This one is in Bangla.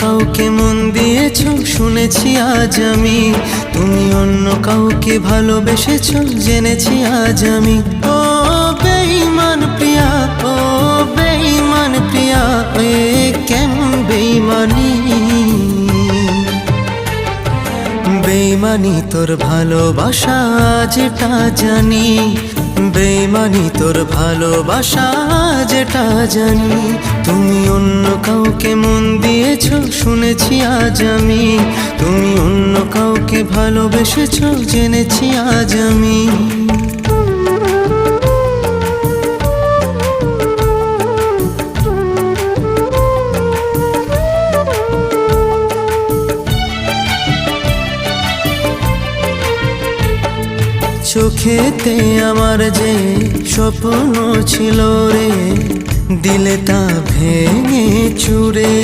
কাউকে মন দিয়েছো শুনেছি আজ আমি, তুমি অন্য কাউকে ভালোবেসেছো জেনেছি আজ আমি। ও বেঈমান প্রিয়া, ও বেঈমান প্রিয়া, এ কেমন বেঈমানি। বেঈমানি তোর ভালোবাসা যেটা জানি, বেঈমানি তোর ভালোবাসা যেটা জানি। তুমি অন্য কাউকে মন দিয়েছো শুনেছি আজ আমি, তুমি অন্য কাউকে ভালোবেসেছো জেনেছি আজ আমি। চোখেতে আমার যে স্বপ্ন ছিল রে, দিলে তা ভেঙে চুরে।